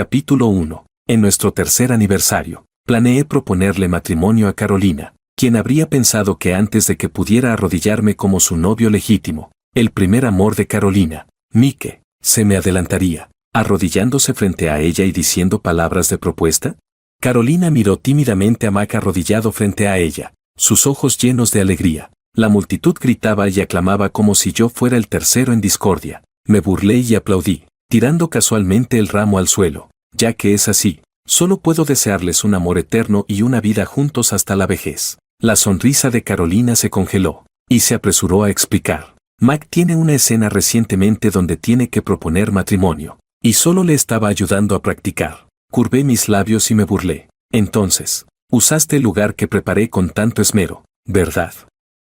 Capítulo 1. En nuestro tercer aniversario, planeé proponerle matrimonio a Carolina, quien habría pensado que antes de que pudiera arrodillarme como su novio legítimo, el primer amor de Carolina, Mike, se me adelantaría, arrodillándose frente a ella y diciendo palabras de propuesta? Carolina miró tímidamente a Mac arrodillado frente a ella, sus ojos llenos de alegría. La multitud gritaba y aclamaba como si yo fuera el tercero en discordia. Me burlé y aplaudí, tirando casualmente el ramo al suelo. Ya que es así, solo puedo desearles un amor eterno y una vida juntos hasta la vejez. La sonrisa de Carolina se congeló, y se apresuró a explicar. Mac tiene una escena recientemente donde tiene que proponer matrimonio, y solo le estaba ayudando a practicar. Curvé mis labios y me burlé. Entonces, usaste el lugar que preparé con tanto esmero, ¿verdad?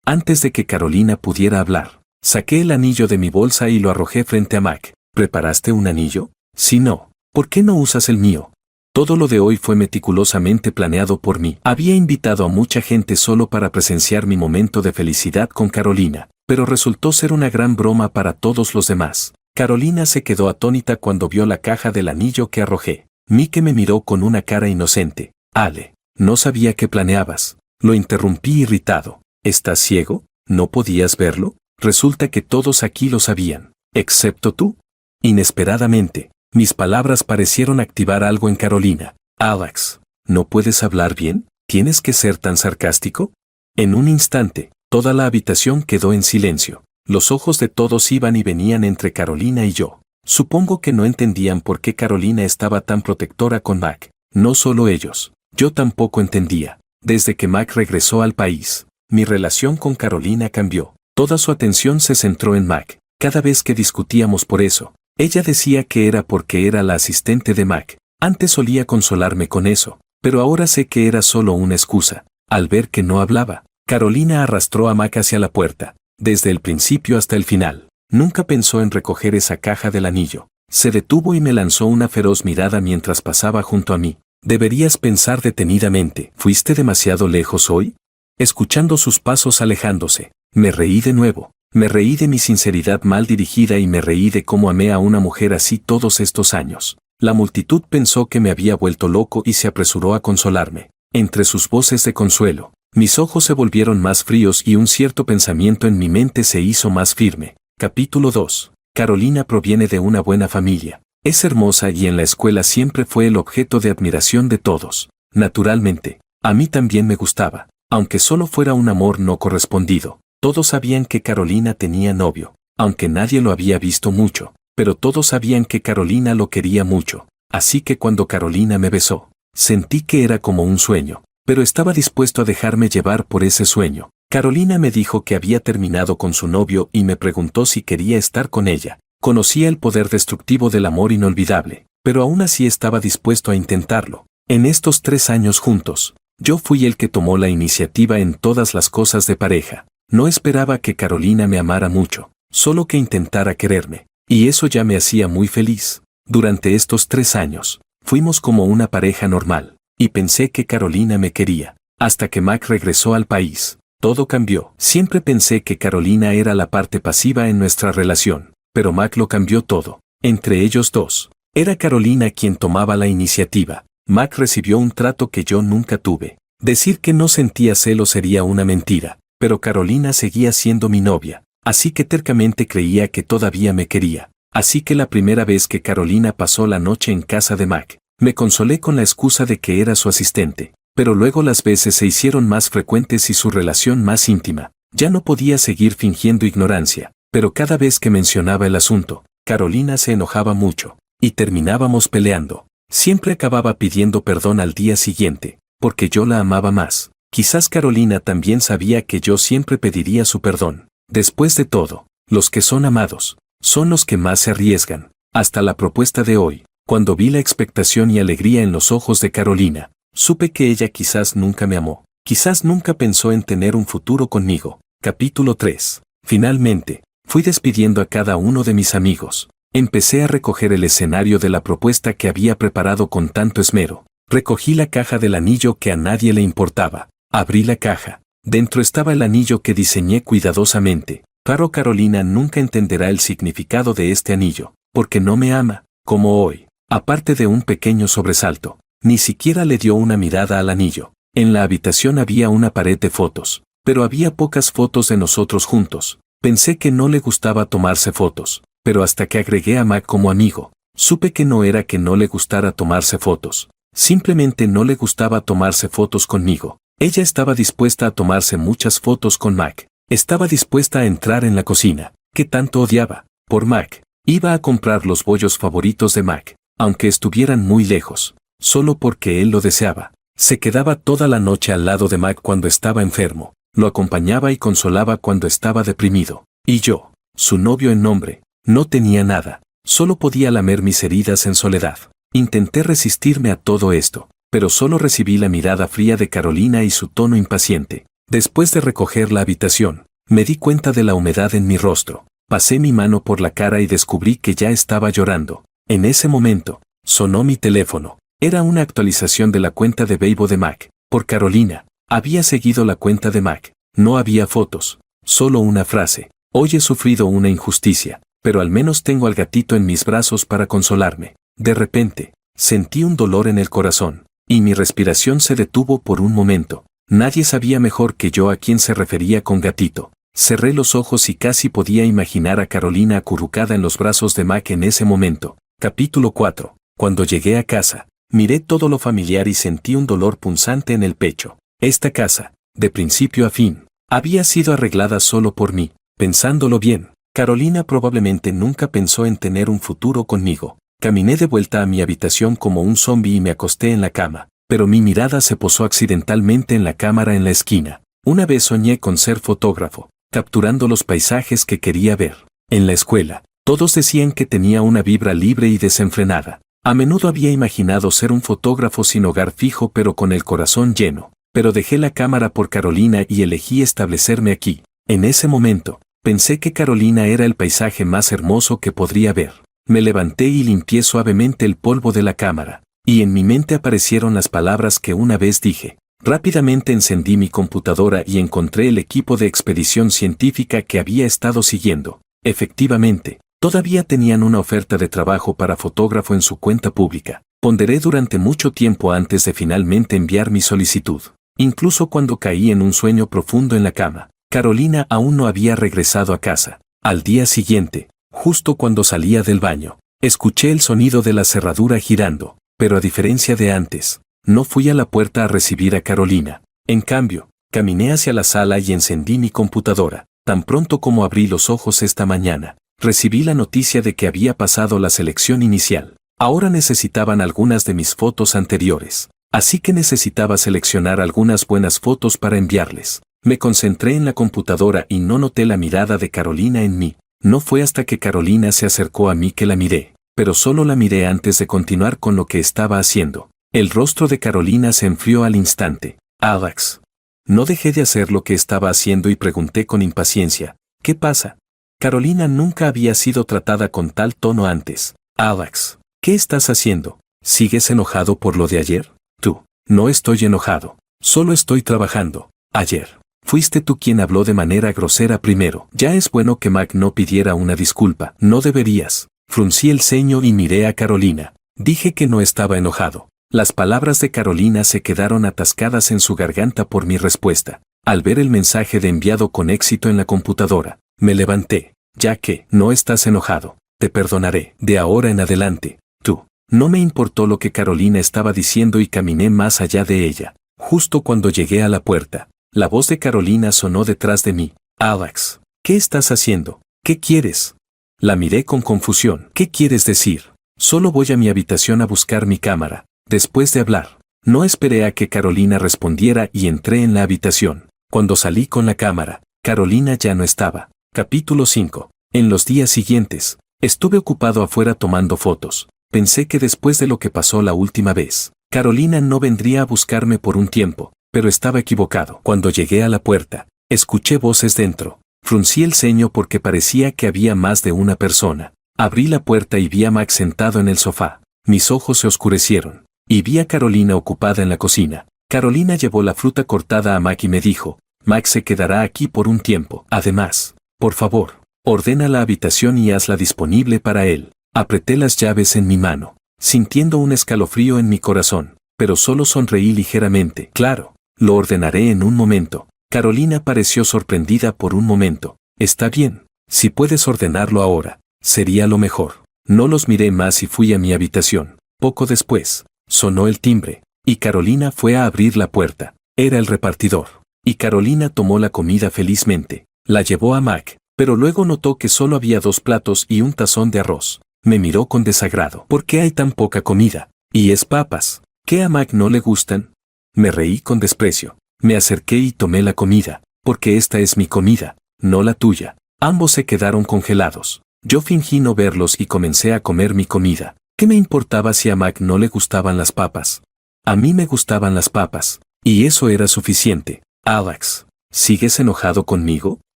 Antes de que Carolina pudiera hablar, saqué el anillo de mi bolsa y lo arrojé frente a Mac. ¿Preparaste un anillo? Si no, ¿por qué no usas el mío? Todo lo de hoy fue meticulosamente planeado por mí. Había invitado a mucha gente solo para presenciar mi momento de felicidad con Carolina, pero resultó ser una gran broma para todos los demás. Carolina se quedó atónita cuando vio la caja del anillo que arrojé. Mike me miró con una cara inocente. Ale, no sabía que planeabas. Lo interrumpí irritado. ¿Estás ciego? ¿No podías verlo? Resulta que todos aquí lo sabían, excepto tú. Inesperadamente, mis palabras parecieron activar algo en Carolina. Alex, ¿no puedes hablar bien? ¿Tienes que ser tan sarcástico? En un instante, toda la habitación quedó en silencio. Los ojos de todos iban y venían entre Carolina y yo. Supongo que no entendían por qué Carolina estaba tan protectora con Mac. No solo ellos, yo tampoco entendía. Desde que Mac regresó al país, mi relación con Carolina cambió. Toda su atención se centró en Mac. Cada vez que discutíamos por eso, ella decía que era porque era la asistente de Mac. Antes solía consolarme con eso, pero ahora sé que era solo una excusa. Al ver que no hablaba, Carolina arrastró a Mac hacia la puerta, desde el principio hasta el final. Nunca pensó en recoger esa caja del anillo. Se detuvo y me lanzó una feroz mirada mientras pasaba junto a mí. Deberías pensar detenidamente. ¿Fuiste demasiado lejos hoy? Escuchando sus pasos alejándose, me reí de nuevo. Me reí de mi sinceridad mal dirigida y me reí de cómo amé a una mujer así todos estos años. La multitud pensó que me había vuelto loco y se apresuró a consolarme. Entre sus voces de consuelo, mis ojos se volvieron más fríos y un cierto pensamiento en mi mente se hizo más firme. Capítulo 2. Carolina proviene de una buena familia. Es hermosa y en la escuela siempre fue el objeto de admiración de todos. Naturalmente, a mí también me gustaba, aunque solo fuera un amor no correspondido. Todos sabían que Carolina tenía novio, aunque nadie lo había visto mucho, pero todos sabían que Carolina lo quería mucho. Así que cuando Carolina me besó, sentí que era como un sueño, pero estaba dispuesto a dejarme llevar por ese sueño. Carolina me dijo que había terminado con su novio y me preguntó si quería estar con ella. Conocía el poder destructivo del amor inolvidable, pero aún así estaba dispuesto a intentarlo. En estos 3 años juntos, yo fui el que tomó la iniciativa en todas las cosas de pareja. No esperaba que Carolina me amara mucho, solo que intentara quererme, y eso ya me hacía muy feliz. Durante estos 3 años, fuimos como una pareja normal, y pensé que Carolina me quería, hasta que Mac regresó al país. Todo cambió. Siempre pensé que Carolina era la parte pasiva en nuestra relación, pero Mac lo cambió todo. Entre ellos dos, era Carolina quien tomaba la iniciativa. Mac recibió un trato que yo nunca tuve. Decir que no sentía celos sería una mentira, pero Carolina seguía siendo mi novia, así que tercamente creía que todavía me quería. Así que la primera vez que Carolina pasó la noche en casa de Mac, me consolé con la excusa de que era su asistente. Pero luego las veces se hicieron más frecuentes y su relación más íntima. Ya no podía seguir fingiendo ignorancia, pero cada vez que mencionaba el asunto, Carolina se enojaba mucho, y terminábamos peleando. Siempre acababa pidiendo perdón al día siguiente, porque yo la amaba más. Quizás Carolina también sabía que yo siempre pediría su perdón. Después de todo, los que son amados, son los que más se arriesgan. Hasta la propuesta de hoy, cuando vi la expectación y alegría en los ojos de Carolina, supe que ella quizás nunca me amó, quizás nunca pensó en tener un futuro conmigo. Capítulo 3. Finalmente, fui despidiendo a cada uno de mis amigos. Empecé a recoger el escenario de la propuesta que había preparado con tanto esmero. Recogí la caja del anillo que a nadie le importaba. Abrí la caja. Dentro estaba el anillo que diseñé cuidadosamente. Claro, Carolina nunca entenderá el significado de este anillo, porque no me ama, como hoy. aparte de un pequeño sobresalto. Ni siquiera le dio una mirada al anillo. En la habitación había una pared de fotos, pero había pocas fotos de nosotros juntos. Pensé que no le gustaba tomarse fotos, pero hasta que agregué a Mac como amigo, supe que no era que no le gustara tomarse fotos. Simplemente no le gustaba tomarse fotos conmigo. Ella estaba dispuesta a tomarse muchas fotos con Mac. Estaba dispuesta a entrar en la cocina, que tanto odiaba, por Mac. Iba a comprar los bollos favoritos de Mac, aunque estuvieran muy lejos, solo porque él lo deseaba. Se quedaba toda la noche al lado de Mac cuando estaba enfermo, lo acompañaba y consolaba cuando estaba deprimido. Y yo, su novio en nombre, no tenía nada, solo podía lamer mis heridas en soledad. Intenté resistirme a todo esto, pero solo recibí la mirada fría de Carolina y su tono impaciente. Después de recoger la habitación, me di cuenta de la humedad en mi rostro. Pasé mi mano por la cara y descubrí que ya estaba llorando. En ese momento, sonó mi teléfono. Era una actualización de la cuenta de Weibo de Mac, por Carolina. Había seguido la cuenta de Mac. No había fotos, solo una frase. Hoy he sufrido una injusticia, pero al menos tengo al gatito en mis brazos para consolarme. De repente, sentí un dolor en el corazón, y mi respiración se detuvo por un momento. Nadie sabía mejor que yo a quién se refería con gatito. Cerré los ojos y casi podía imaginar a Carolina acurrucada en los brazos de Mac en ese momento. Capítulo 4. Cuando llegué a casa, miré todo lo familiar y sentí un dolor punzante en el pecho. Esta casa, de principio a fin, había sido arreglada solo por mí. Pensándolo bien, Carolina probablemente nunca pensó en tener un futuro conmigo. Caminé de vuelta a mi habitación como un zombi y me acosté en la cama, pero mi mirada se posó accidentalmente en la cámara en la esquina. Una vez soñé con ser fotógrafo, capturando los paisajes que quería ver. En la escuela, todos decían que tenía una vibra libre y desenfrenada. A menudo había imaginado ser un fotógrafo sin hogar fijo pero con el corazón lleno. Pero dejé la cámara por Carolina y elegí establecerme aquí. En ese momento, pensé que Carolina era el paisaje más hermoso que podría ver. Me levanté y limpié suavemente el polvo de la cámara, y en mi mente aparecieron las palabras que una vez dije. Rápidamente encendí mi computadora y encontré el equipo de expedición científica que había estado siguiendo. Efectivamente, todavía tenían una oferta de trabajo para fotógrafo en su cuenta pública. Ponderé durante mucho tiempo antes de finalmente enviar mi solicitud. Incluso cuando caí en un sueño profundo en la cama, Carolina aún no había regresado a casa. Al día siguiente, justo cuando salía del baño, escuché el sonido de la cerradura girando, pero a diferencia de antes, no fui a la puerta a recibir a Carolina. En cambio, caminé hacia la sala y encendí mi computadora. Tan pronto como abrí los ojos esta mañana, recibí la noticia de que había pasado la selección inicial. Ahora necesitaban algunas de mis fotos anteriores, así que necesitaba seleccionar algunas buenas fotos para enviarles. Me concentré en la computadora y no noté la mirada de Carolina en mí. No fue hasta que Carolina se acercó a mí que la miré, pero solo la miré antes de continuar con lo que estaba haciendo. El rostro de Carolina se enfrió al instante. Alex. No dejé de hacer lo que estaba haciendo y pregunté con impaciencia, ¿qué pasa? Carolina nunca había sido tratada con tal tono antes. Alex, ¿qué estás haciendo? ¿Sigues enojado por lo de ayer? Tú. No estoy enojado. Solo estoy trabajando. Ayer. Fuiste tú quien habló de manera grosera primero. Ya es bueno que Mac no pidiera una disculpa. No deberías. Fruncí el ceño y miré a Carolina. Dije que no estaba enojado. Las palabras de Carolina se quedaron atascadas en su garganta por mi respuesta. Al ver el mensaje de enviado con éxito en la computadora, me levanté. Ya que no estás enojado, te perdonaré. De ahora en adelante, tú. No me importó lo que Carolina estaba diciendo y caminé más allá de ella. Justo cuando llegué a la puerta, la voz de Carolina sonó detrás de mí. Alex, ¿qué estás haciendo? ¿Qué quieres? La miré con confusión. ¿Qué quieres decir? Solo voy a mi habitación a buscar mi cámara. Después de hablar, no esperé a que Carolina respondiera y entré en la habitación. Cuando salí con la cámara, Carolina ya no estaba. Capítulo 5. En los días siguientes, estuve ocupado afuera tomando fotos. Pensé que después de lo que pasó la última vez, Carolina no vendría a buscarme por un tiempo, pero estaba equivocado. Cuando llegué a la puerta, escuché voces dentro. Fruncí el ceño porque parecía que había más de una persona. Abrí la puerta y vi a Max sentado en el sofá. Mis ojos se oscurecieron, y vi a Carolina ocupada en la cocina. Carolina llevó la fruta cortada a Mac y me dijo, Max se quedará aquí por un tiempo. Además, por favor, ordena la habitación y hazla disponible para él. Apreté las llaves en mi mano. sintiendo un escalofrío en mi corazón, pero solo sonreí ligeramente. Claro, lo ordenaré en un momento. Carolina pareció sorprendida por un momento. Está bien, si puedes ordenarlo ahora, sería lo mejor. No los miré más y fui a mi habitación. Poco después, sonó el timbre, y Carolina fue a abrir la puerta. Era el repartidor. Y Carolina tomó la comida felizmente. La llevó a Mac, pero luego notó que solo había 2 platos y un tazón de arroz. Me miró con desagrado. ¿Por qué hay tan poca comida? Y es papas. ¿Qué a Mac no le gustan? Me reí con desprecio. Me acerqué y tomé la comida, porque esta es mi comida, no la tuya. Ambos se quedaron congelados. Yo fingí no verlos y comencé a comer mi comida. ¿Qué me importaba si a Mac no le gustaban las papas? A mí me gustaban las papas, y eso era suficiente. Alex, ¿sigues enojado conmigo?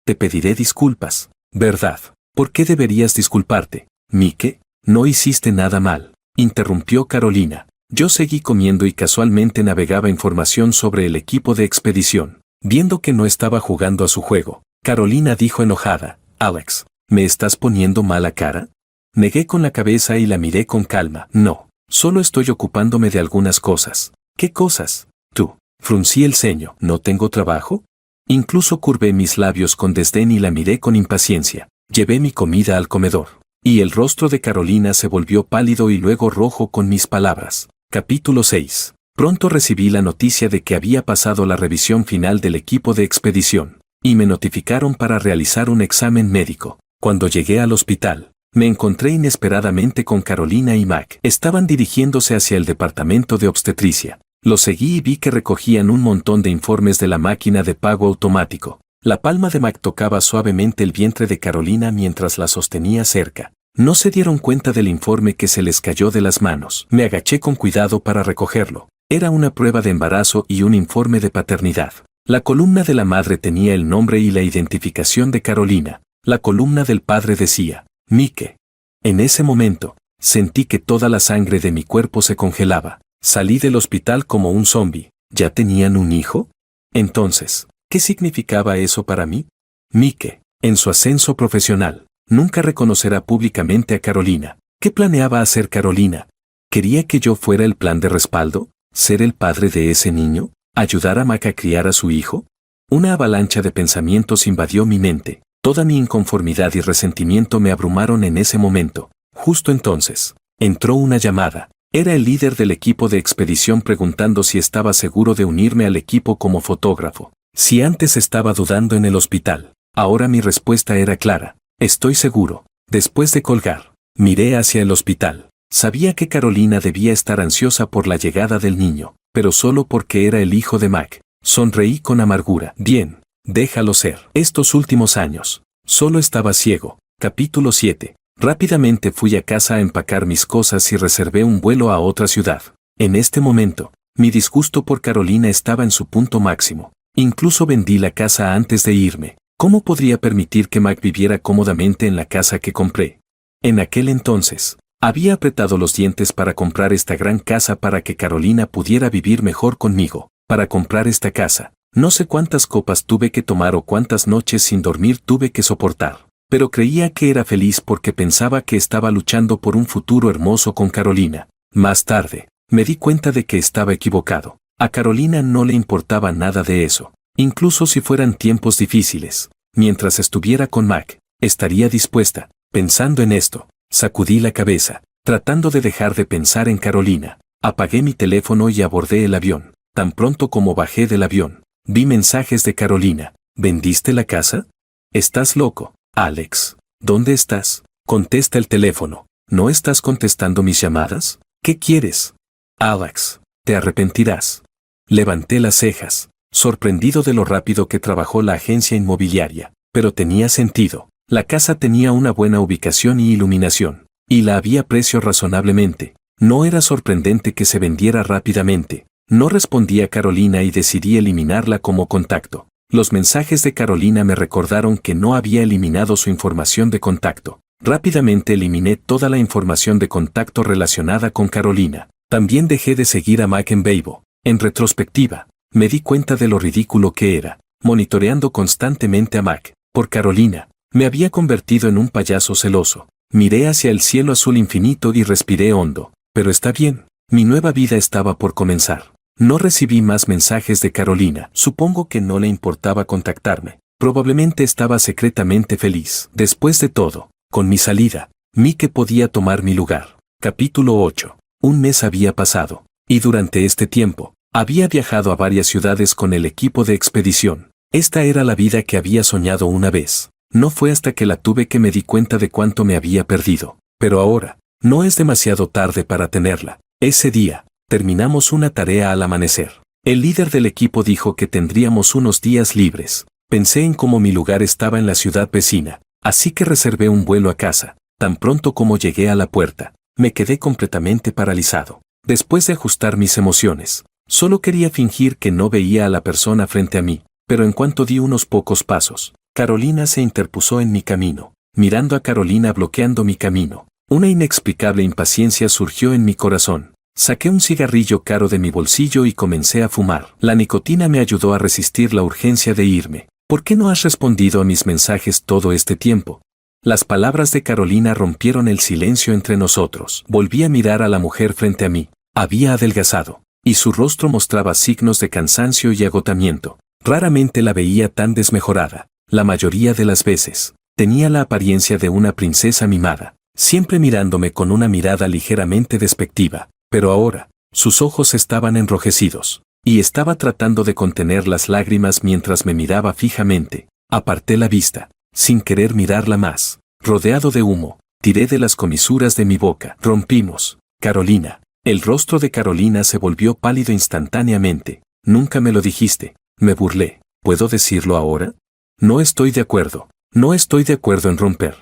Te pediré disculpas. ¿Verdad? ¿Por qué deberías disculparte? Mike, no hiciste nada mal, interrumpió Carolina. Yo seguí comiendo y casualmente navegaba información sobre el equipo de expedición. Viendo que no estaba jugando a su juego, Carolina dijo enojada, Alex, ¿me estás poniendo mala cara? Negué con la cabeza y la miré con calma. No, solo estoy ocupándome de algunas cosas. ¿Qué cosas? Tú. Fruncí el ceño. ¿No tengo trabajo? Incluso curvé mis labios con desdén y la miré con impaciencia. Llevé mi comida al comedor. Y el rostro de Carolina se volvió pálido y luego rojo con mis palabras. Capítulo 6. Pronto recibí la noticia de que había pasado la revisión final del equipo de expedición, y me notificaron para realizar un examen médico. Cuando llegué al hospital, me encontré inesperadamente con Carolina y Mac. Estaban dirigiéndose hacia el departamento de obstetricia. Los seguí y vi que recogían un montón de informes de la máquina de pago automático. La palma de Mac tocaba suavemente el vientre de Carolina mientras la sostenía cerca. No se dieron cuenta del informe que se les cayó de las manos. Me agaché con cuidado para recogerlo. Era una prueba de embarazo y un informe de paternidad. La columna de la madre tenía el nombre y la identificación de Carolina. La columna del padre decía, Mike. En ese momento, sentí que toda la sangre de mi cuerpo se congelaba. Salí del hospital como un zombi. ¿Ya tenían un hijo? Entonces, ¿qué significaba eso para mí? Mike, en su ascenso profesional, nunca reconocerá públicamente a Carolina. ¿Qué planeaba hacer Carolina? ¿Quería que yo fuera el plan de respaldo? ¿Ser el padre de ese niño? ¿Ayudar a Mac a criar a su hijo? Una avalancha de pensamientos invadió mi mente. Toda mi inconformidad y resentimiento me abrumaron en ese momento. Justo entonces, entró una llamada. Era el líder del equipo de expedición preguntando si estaba seguro de unirme al equipo como fotógrafo. Si antes estaba dudando en el hospital, ahora mi respuesta era clara. Estoy seguro. Después de colgar, miré hacia el hospital. Sabía que Carolina debía estar ansiosa por la llegada del niño, pero solo porque era el hijo de Mac. Sonreí con amargura. Bien, déjalo ser. Estos últimos años, solo estaba ciego. Capítulo 7. Rápidamente fui a casa a empacar mis cosas y reservé un vuelo a otra ciudad. En este momento, mi disgusto por Carolina estaba en su punto máximo. Incluso vendí la casa antes de irme. ¿Cómo podría permitir que Mac viviera cómodamente en la casa que compré? En aquel entonces, había apretado los dientes para comprar esta gran casa para que Carolina pudiera vivir mejor conmigo. Para comprar esta casa, no sé cuántas copas tuve que tomar o cuántas noches sin dormir tuve que soportar. Pero creía que era feliz porque pensaba que estaba luchando por un futuro hermoso con Carolina. Más tarde, me di cuenta de que estaba equivocado. A Carolina no le importaba nada de eso. Incluso si fueran tiempos difíciles, mientras estuviera con Mac, estaría dispuesta. Pensando en esto, sacudí la cabeza, tratando de dejar de pensar en Carolina. Apagué mi teléfono y abordé el avión. Tan pronto como bajé del avión, vi mensajes de Carolina. ¿Vendiste la casa? ¿Estás loco, Alex? ¿Dónde estás? Contesta el teléfono. ¿No estás contestando mis llamadas? ¿Qué quieres? Alex, te arrepentirás. Levanté las cejas, sorprendido de lo rápido que trabajó la agencia inmobiliaria, pero tenía sentido. La casa tenía una buena ubicación y iluminación, y la había a precio razonablemente. No era sorprendente que se vendiera rápidamente. No respondí a Carolina y decidí eliminarla como contacto. Los mensajes de Carolina me recordaron que no había eliminado su información de contacto. Rápidamente eliminé toda la información de contacto relacionada con Carolina. También dejé de seguir a Mac en Weibo. En retrospectiva, me di cuenta de lo ridículo que era, monitoreando constantemente a Mac. Por Carolina, me había convertido en un payaso celoso. Miré hacia el cielo azul infinito y respiré hondo. Pero está bien, mi nueva vida estaba por comenzar. No recibí más mensajes de Carolina. Supongo que no le importaba contactarme. Probablemente estaba secretamente feliz. Después de todo, con mi salida, Mike podía tomar mi lugar. Capítulo 8. Un mes había pasado, y durante este tiempo, había viajado a varias ciudades con el equipo de expedición. Esta era la vida que había soñado una vez. No fue hasta que la tuve que me di cuenta de cuánto me había perdido. Pero ahora, no es demasiado tarde para tenerla. Ese día, terminamos una tarea al amanecer. El líder del equipo dijo que tendríamos unos días libres. Pensé en cómo mi lugar estaba en la ciudad vecina, así que reservé un vuelo a casa. Tan pronto como llegué a la puerta, me quedé completamente paralizado. Después de ajustar mis emociones, solo quería fingir que no veía a la persona frente a mí, pero en cuanto di unos pocos pasos, Carolina se interpuso en mi camino. Mirando a Carolina bloqueando mi camino, una inexplicable impaciencia surgió en mi corazón. Saqué un cigarrillo caro de mi bolsillo y comencé a fumar. La nicotina me ayudó a resistir la urgencia de irme. ¿Por qué no has respondido a mis mensajes todo este tiempo? Las palabras de Carolina rompieron el silencio entre nosotros. Volví a mirar a la mujer frente a mí. Había adelgazado, y su rostro mostraba signos de cansancio y agotamiento. Raramente la veía tan desmejorada. La mayoría de las veces, tenía la apariencia de una princesa mimada, siempre mirándome con una mirada ligeramente despectiva. Pero ahora, sus ojos estaban enrojecidos, y estaba tratando de contener las lágrimas mientras me miraba fijamente. Aparté la vista, sin querer mirarla más. Rodeado de humo, tiré de las comisuras de mi boca. Rompimos, Carolina. El rostro de Carolina se volvió pálido instantáneamente. Nunca me lo dijiste, me burlé. ¿Puedo decirlo ahora? No estoy de acuerdo. No estoy de acuerdo en romper.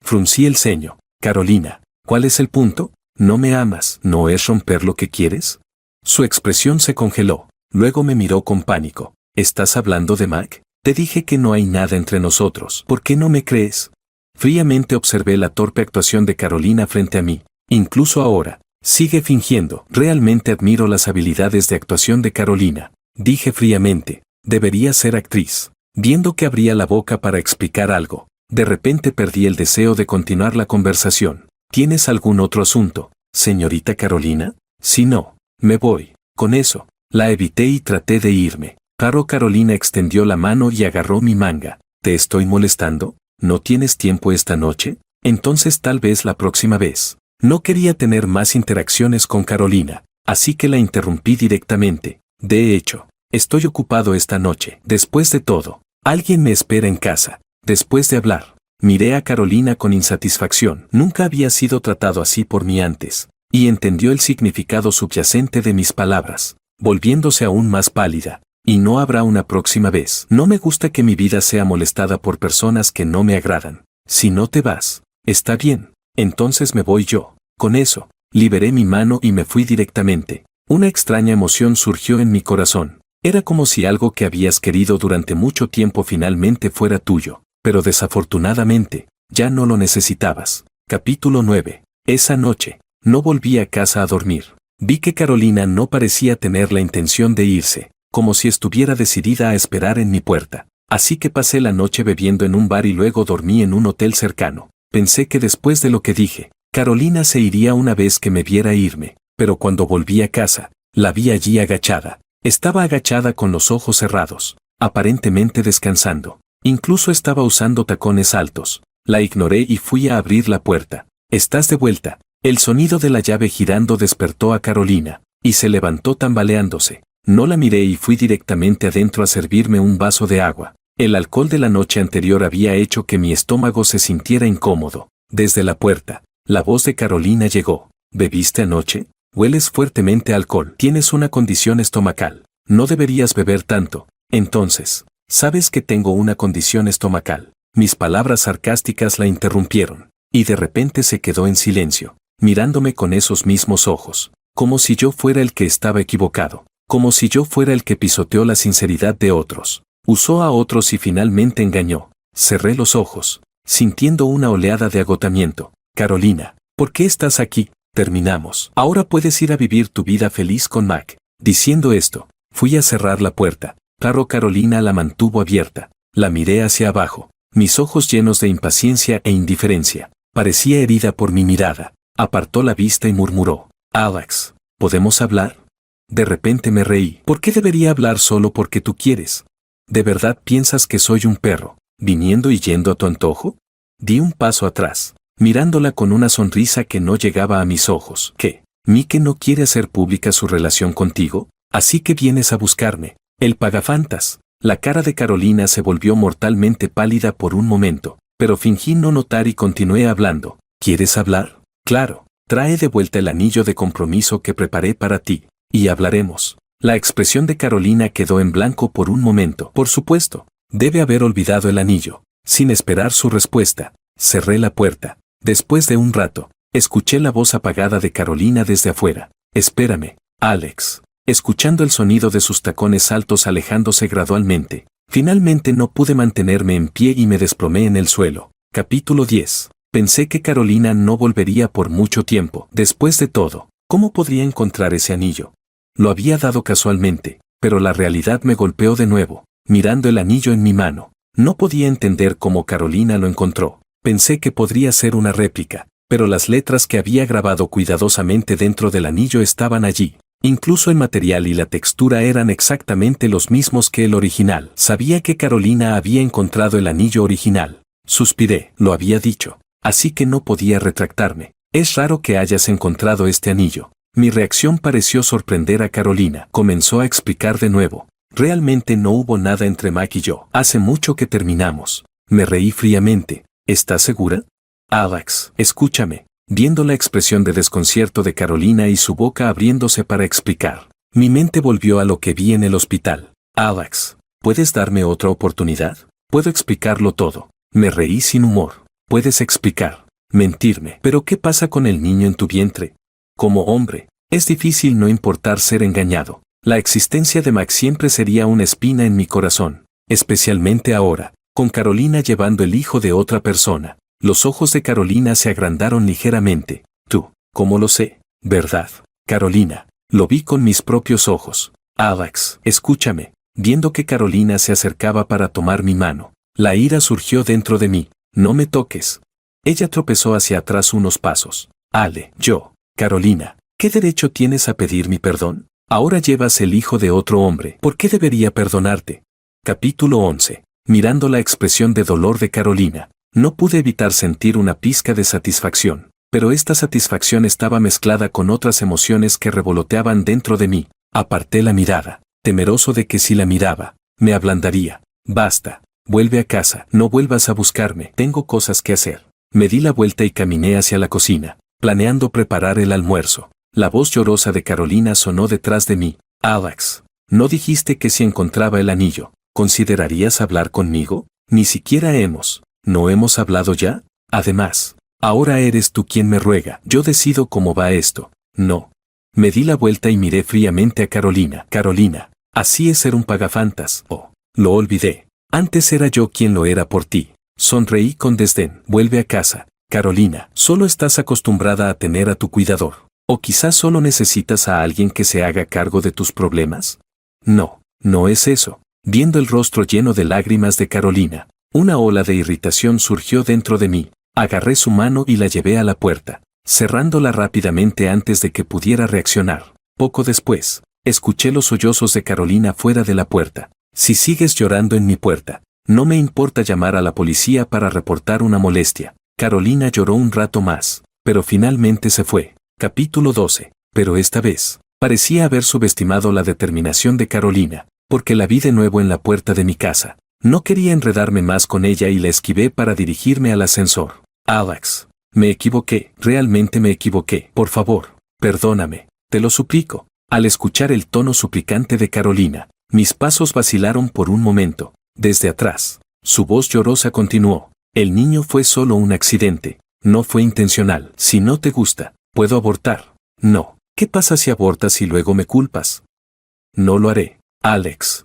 Fruncí el ceño. Carolina, ¿cuál es el punto? ¿No me amas? ¿No es romper lo que quieres? Su expresión se congeló. Luego me miró con pánico. ¿Estás hablando de Mac? Te dije que no hay nada entre nosotros. ¿Por qué no me crees? Fríamente observé la torpe actuación de Carolina frente a mí. Incluso ahora, sigue fingiendo. Realmente admiro las habilidades de actuación de Carolina. Dije fríamente. Debería ser actriz. Viendo que abría la boca para explicar algo, de repente perdí el deseo de continuar la conversación. ¿Tienes algún otro asunto, señorita Carolina? Si no, me voy. Con eso, la evité y traté de irme. Pero Carolina extendió la mano y agarró mi manga. ¿Te estoy molestando? ¿No tienes tiempo esta noche? Entonces tal vez la próxima vez. No quería tener más interacciones con Carolina, así que la interrumpí directamente. De hecho, estoy ocupado esta noche. Después de todo, alguien me espera en casa. Después de hablar, miré a Carolina con insatisfacción. Nunca había sido tratado así por mí antes, y entendió el significado subyacente de mis palabras, volviéndose aún más pálida. Y no habrá una próxima vez. No me gusta que mi vida sea molestada por personas que no me agradan. Si no te vas, está bien, entonces me voy yo. Con eso, liberé mi mano y me fui directamente. Una extraña emoción surgió en mi corazón. Era como si algo que habías querido durante mucho tiempo finalmente fuera tuyo. Pero desafortunadamente, ya no lo necesitabas. Capítulo 9. Esa noche, no volví a casa a dormir. Vi que Carolina no parecía tener la intención de irse, como si estuviera decidida a esperar en mi puerta. Así que pasé la noche bebiendo en un bar y luego dormí en un hotel cercano. Pensé que después de lo que dije, Carolina se iría una vez que me viera irme, pero cuando volví a casa, la vi allí agachada. Estaba agachada con los ojos cerrados, aparentemente descansando. Incluso estaba usando tacones altos. La ignoré y fui a abrir la puerta. ¿Estás de vuelta? El sonido de la llave girando despertó a Carolina, y se levantó tambaleándose. No la miré y fui directamente adentro a servirme un vaso de agua. El alcohol de la noche anterior había hecho que mi estómago se sintiera incómodo. Desde la puerta, la voz de Carolina llegó. ¿Bebiste anoche? Hueles fuertemente a alcohol. Tienes una condición estomacal. No deberías beber tanto. Entonces, ¿sabes que tengo una condición estomacal? Mis palabras sarcásticas la interrumpieron, y de repente se quedó en silencio, mirándome con esos mismos ojos, como si yo fuera el que estaba equivocado, como si yo fuera el que pisoteó la sinceridad de otros. Usó a otros y finalmente engañó. Cerré los ojos, sintiendo una oleada de agotamiento. Carolina, ¿por qué estás aquí? Terminamos. Ahora puedes ir a vivir tu vida feliz con Mac. Diciendo esto, fui a cerrar la puerta. Pero Carolina la mantuvo abierta. La miré hacia abajo, mis ojos llenos de impaciencia e indiferencia. Parecía herida por mi mirada. Apartó la vista y murmuró. Alex, ¿podemos hablar? De repente me reí. ¿Por qué debería hablar solo porque tú quieres? ¿De verdad piensas que soy un perro, viniendo y yendo a tu antojo? Di un paso atrás, mirándola con una sonrisa que no llegaba a mis ojos. ¿Qué? ¿Mike no quiere hacer pública su relación contigo? Así que vienes a buscarme. El pagafantas. La cara de Carolina se volvió mortalmente pálida por un momento, pero fingí no notar y continué hablando. ¿Quieres hablar? Claro. Trae de vuelta el anillo de compromiso que preparé para ti, y hablaremos. La expresión de Carolina quedó en blanco por un momento. Por supuesto, debe haber olvidado el anillo. Sin esperar su respuesta, cerré la puerta. Después de un rato, escuché la voz apagada de Carolina desde afuera. Espérame, Alex. Escuchando el sonido de sus tacones altos alejándose gradualmente, finalmente no pude mantenerme en pie y me desplomé en el suelo. Capítulo 10. Pensé que Carolina no volvería por mucho tiempo. Después de todo, ¿cómo podría encontrar ese anillo? Lo había dado casualmente, pero la realidad me golpeó de nuevo, mirando el anillo en mi mano. No podía entender cómo Carolina lo encontró. Pensé que podría ser una réplica, pero las letras que había grabado cuidadosamente dentro del anillo estaban allí. Incluso el material y la textura eran exactamente los mismos que el original. Sabía que Carolina había encontrado el anillo original. Suspiré, lo había dicho. Así que no podía retractarme. Es raro que hayas encontrado este anillo. Mi reacción pareció sorprender a Carolina. Comenzó a explicar de nuevo. Realmente no hubo nada entre Mac y yo. Hace mucho que terminamos. Me reí fríamente. ¿Estás segura? Alex, escúchame. Viendo la expresión de desconcierto de Carolina y su boca abriéndose para explicar, mi mente volvió a lo que vi en el hospital. Alex, ¿puedes darme otra oportunidad? Puedo explicarlo todo. Me reí sin humor. Puedes explicar, mentirme. ¿Pero qué pasa con el niño en tu vientre? Como hombre, es difícil no importar ser engañado. La existencia de Max siempre sería una espina en mi corazón, especialmente ahora, con Carolina llevando el hijo de otra persona. Los ojos de Carolina se agrandaron ligeramente. Tú, ¿cómo lo sé? ¿Verdad? Carolina, lo vi con mis propios ojos. Alex, escúchame. Viendo que Carolina se acercaba para tomar mi mano, la ira surgió dentro de mí. No me toques. Ella tropezó hacia atrás unos pasos. Carolina, ¿qué derecho tienes a pedir mi perdón? Ahora llevas el hijo de otro hombre. ¿Por qué debería perdonarte? Capítulo 11. Mirando la expresión de dolor de Carolina, no pude evitar sentir una pizca de satisfacción, pero esta satisfacción estaba mezclada con otras emociones que revoloteaban dentro de mí. Aparté la mirada, temeroso de que si la miraba, me ablandaría. Basta. Vuelve a casa, no vuelvas a buscarme, tengo cosas que hacer. Me di la vuelta y caminé hacia la cocina, planeando preparar el almuerzo. La voz llorosa de Carolina sonó detrás de mí. Alex, ¿no dijiste que si encontraba el anillo, considerarías hablar conmigo? Ni siquiera ¿no hemos hablado ya? Además, ahora eres tú quien me ruega. Yo decido cómo va esto. No. Me di la vuelta y miré fríamente a Carolina. Carolina, así es ser un pagafantas. Oh, lo olvidé. Antes era yo quien lo era por ti. Sonreí con desdén. Vuelve a casa. Carolina, solo estás acostumbrada a tener a tu cuidador. ¿O quizás solo necesitas a alguien que se haga cargo de tus problemas? No, no es eso. Viendo el rostro lleno de lágrimas de Carolina, una ola de irritación surgió dentro de mí. Agarré su mano y la llevé a la puerta, cerrándola rápidamente antes de que pudiera reaccionar. Poco después, escuché los sollozos de Carolina fuera de la puerta. Si sigues llorando en mi puerta, no me importa llamar a la policía para reportar una molestia. Carolina lloró un rato más, pero finalmente se fue. Capítulo 12. Pero esta vez, parecía haber subestimado la determinación de Carolina, porque la vi de nuevo en la puerta de mi casa. No quería enredarme más con ella y la esquivé para dirigirme al ascensor. Alex, me equivoqué, realmente me equivoqué. Por favor, perdóname, te lo suplico. Al escuchar el tono suplicante de Carolina, mis pasos vacilaron por un momento. Desde atrás, su voz llorosa continuó. El niño fue solo un accidente. No fue intencional. Si no te gusta, ¿puedo abortar? No. ¿Qué pasa si abortas y luego me culpas? No lo haré. Alex,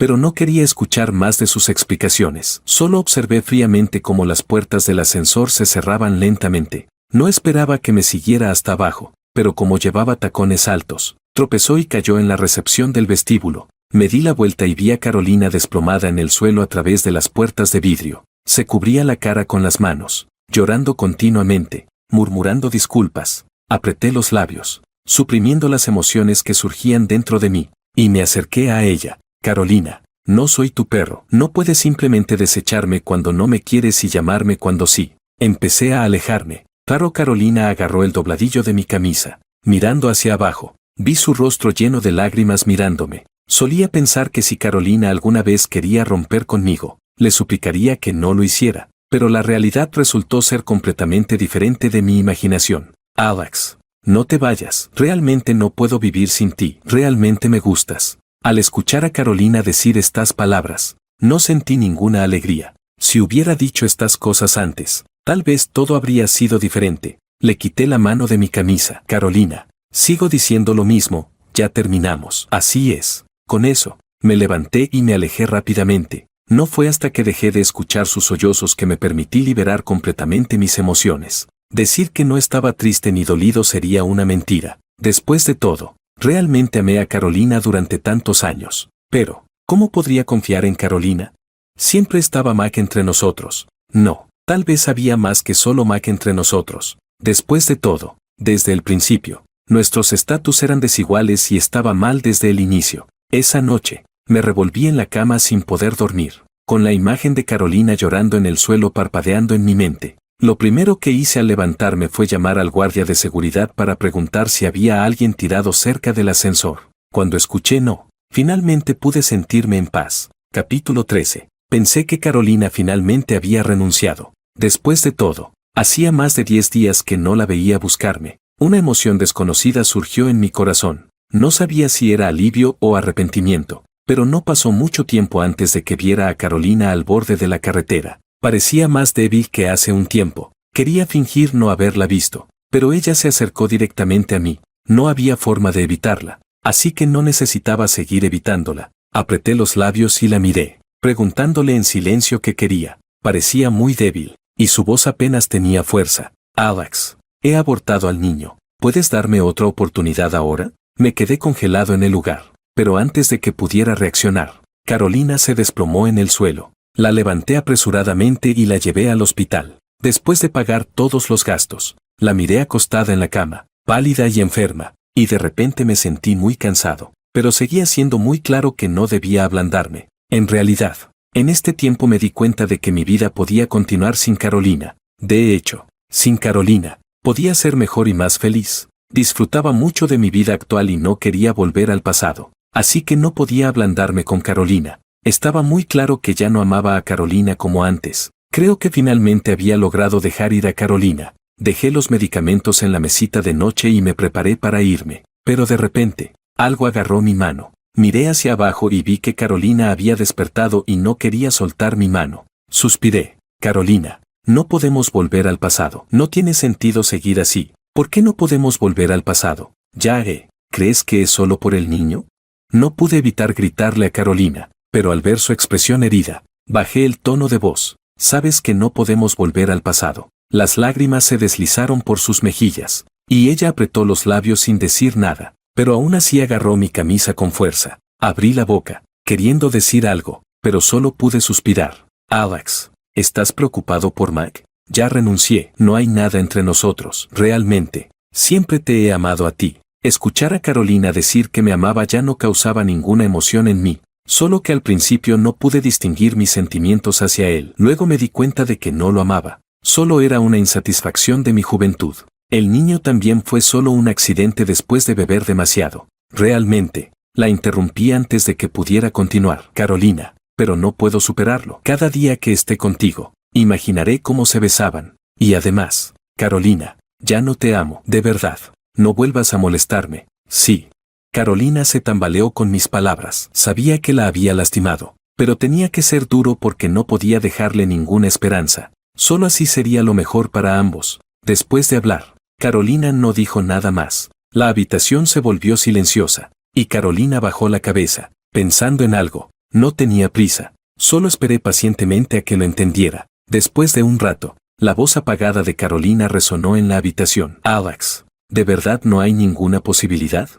pero no quería escuchar más de sus explicaciones. Solo observé fríamente cómo las puertas del ascensor se cerraban lentamente. No esperaba que me siguiera hasta abajo, pero como llevaba tacones altos, tropezó y cayó en la recepción del vestíbulo. Me di la vuelta y vi a Carolina desplomada en el suelo a través de las puertas de vidrio. Se cubría la cara con las manos, llorando continuamente, murmurando disculpas. Apreté los labios. suprimiendo las emociones que surgían dentro de mí, y me acerqué a ella. Carolina, no soy tu perro. No puedes simplemente desecharme cuando no me quieres y llamarme cuando sí. Empecé a alejarme. Claro, Carolina agarró el dobladillo de mi camisa. Mirando hacia abajo, vi su rostro lleno de lágrimas mirándome. Solía pensar que si Carolina alguna vez quería romper conmigo, le suplicaría que no lo hiciera, pero la realidad resultó ser completamente diferente de mi imaginación. Alex, no te vayas. Realmente no puedo vivir sin ti. Realmente me gustas. Al escuchar a Carolina decir estas palabras, no sentí ninguna alegría. Si hubiera dicho estas cosas antes, tal vez todo habría sido diferente. Le quité la mano de mi camisa. Carolina, sigo diciendo lo mismo, ya terminamos. Así es. Con eso, me levanté y me alejé rápidamente. No fue hasta que dejé de escuchar sus sollozos que me permití liberar completamente mis emociones. Decir que no estaba triste ni dolido sería una mentira. Después de todo, realmente amé a Carolina durante tantos años. Pero, ¿cómo podría confiar en Carolina? Siempre estaba Mac entre nosotros. No, tal vez había más que solo Mac entre nosotros. Después de todo, desde el principio, nuestros estatus eran desiguales y estaba mal desde el inicio. Esa noche, me revolví en la cama sin poder dormir, con la imagen de Carolina llorando en el suelo parpadeando en mi mente. Lo primero que hice al levantarme fue llamar al guardia de seguridad para preguntar si había alguien tirado cerca del ascensor. Cuando escuché no, finalmente pude sentirme en paz. Capítulo 13. Pensé que Carolina finalmente había renunciado. Después de todo, hacía más de 10 días que no la veía buscarme. Una emoción desconocida surgió en mi corazón. No sabía si era alivio o arrepentimiento, pero no pasó mucho tiempo antes de que viera a Carolina al borde de la carretera. Parecía más débil que hace un tiempo. Quería fingir no haberla visto, pero ella se acercó directamente a mí. No había forma de evitarla, así que no necesitaba seguir evitándola. Apreté los labios y la miré, preguntándole en silencio qué quería. Parecía muy débil, y su voz apenas tenía fuerza. Alex, he abortado al niño. ¿Puedes darme otra oportunidad ahora? Me quedé congelado en el lugar, pero antes de que pudiera reaccionar, Carolina se desplomó en el suelo. La levanté apresuradamente y la llevé al hospital. Después de pagar todos los gastos, la miré acostada en la cama, pálida y enferma, y de repente me sentí muy cansado, pero seguía siendo muy claro que no debía ablandarme. En realidad, en este tiempo me di cuenta de que mi vida podía continuar sin Carolina. De hecho, sin Carolina, podía ser mejor y más feliz. Disfrutaba mucho de mi vida actual y no quería volver al pasado, así que no podía ablandarme con Carolina. Estaba muy claro que ya no amaba a Carolina como antes. Creo que finalmente había logrado dejar ir a Carolina. Dejé los medicamentos en la mesita de noche y me preparé para irme. Pero de repente, algo agarró mi mano. Miré hacia abajo y vi que Carolina había despertado y no quería soltar mi mano. Suspiré. Carolina, no podemos volver al pasado. No tiene sentido seguir así. ¿Por qué no podemos volver al pasado? Ya ¿crees que es solo por el niño? No pude evitar gritarle a Carolina. Pero al ver su expresión herida, bajé el tono de voz. Sabes que no podemos volver al pasado. Las lágrimas se deslizaron por sus mejillas, y ella apretó los labios sin decir nada, pero aún así agarró mi camisa con fuerza. Abrí la boca, queriendo decir algo, pero solo pude suspirar. Alex, ¿estás preocupado por Mac? Ya renuncié, no hay nada entre nosotros. Realmente, siempre te he amado a ti. Escuchar a Carolina decir que me amaba ya no causaba ninguna emoción en mí. Solo que al principio no pude distinguir mis sentimientos hacia él. Luego me di cuenta de que no lo amaba. Solo era una insatisfacción de mi juventud. El niño también fue solo un accidente después de beber demasiado. Realmente, la interrumpí antes de que pudiera continuar. Carolina, pero no puedo superarlo. Cada día que esté contigo, imaginaré cómo se besaban. Y además, Carolina, ya no te amo. De verdad, no vuelvas a molestarme. Sí. Carolina se tambaleó con mis palabras. Sabía que la había lastimado, pero tenía que ser duro porque no podía dejarle ninguna esperanza. Solo así sería lo mejor para ambos. Después de hablar, Carolina no dijo nada más. La habitación se volvió silenciosa, y Carolina bajó la cabeza, pensando en algo. No tenía prisa, solo esperé pacientemente a que lo entendiera. Después de un rato, la voz apagada de Carolina resonó en la habitación. Alex, ¿de verdad no hay ninguna posibilidad?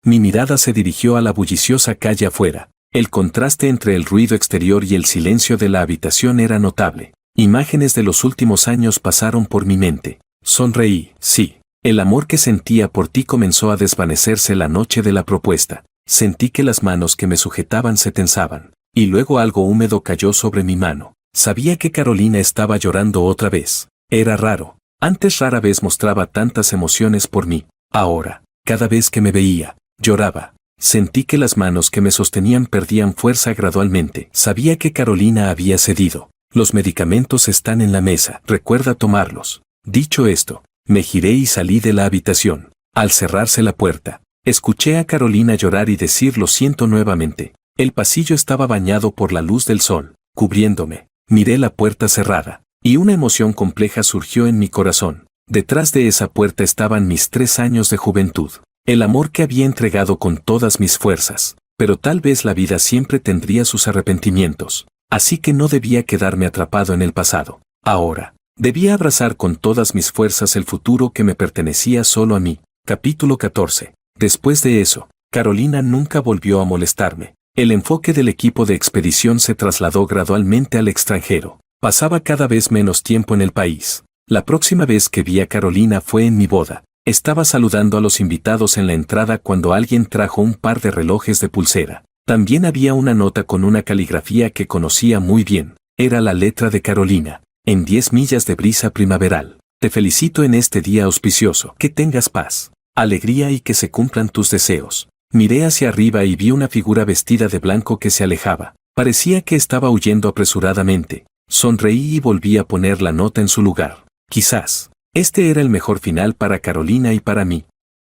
Mi mirada se dirigió a la bulliciosa calle afuera. El contraste entre el ruido exterior y el silencio de la habitación era notable. Imágenes de los últimos años pasaron por mi mente. Sonreí. Sí, El amor que sentía por ti comenzó a desvanecerse la noche de la propuesta. Sentí que las manos que me sujetaban se tensaban, y luego algo húmedo cayó sobre mi mano. Sabía que Carolina estaba llorando otra vez. Era raro. Antes rara vez mostraba tantas emociones por mí. Ahora, cada vez que me veía, lloraba. Sentí que las manos que me sostenían perdían fuerza gradualmente. Sabía que Carolina había cedido. Los medicamentos están en la mesa. Recuerda tomarlos. Dicho esto, me giré y salí de la habitación. Al cerrarse la puerta, escuché a Carolina llorar y decir lo siento nuevamente. El pasillo estaba bañado por la luz del sol, cubriéndome. Miré la puerta cerrada, y una emoción compleja surgió en mi corazón. Detrás de esa puerta estaban mis 3 años de juventud. El amor que había entregado con todas mis fuerzas. Pero tal vez la vida siempre tendría sus arrepentimientos. Así que no debía quedarme atrapado en el pasado. Ahora, debía abrazar con todas mis fuerzas el futuro que me pertenecía solo a mí. Capítulo 14. Después de eso, Carolina nunca volvió a molestarme. El enfoque del equipo de expedición se trasladó gradualmente al extranjero. Pasaba cada vez menos tiempo en el país. La próxima vez que vi a Carolina fue en mi boda. Estaba saludando a los invitados en la entrada cuando alguien trajo un par de relojes de pulsera. También había una nota con una caligrafía que conocía muy bien. Era la letra de Carolina. En 10 millas de brisa primaveral. Te felicito en este día auspicioso. Que tengas paz, alegría y que se cumplan tus deseos. Miré hacia arriba y vi una figura vestida de blanco que se alejaba. Parecía que estaba huyendo apresuradamente. Sonreí y volví a poner la nota en su lugar. Quizás, este era el mejor final para Carolina y para mí.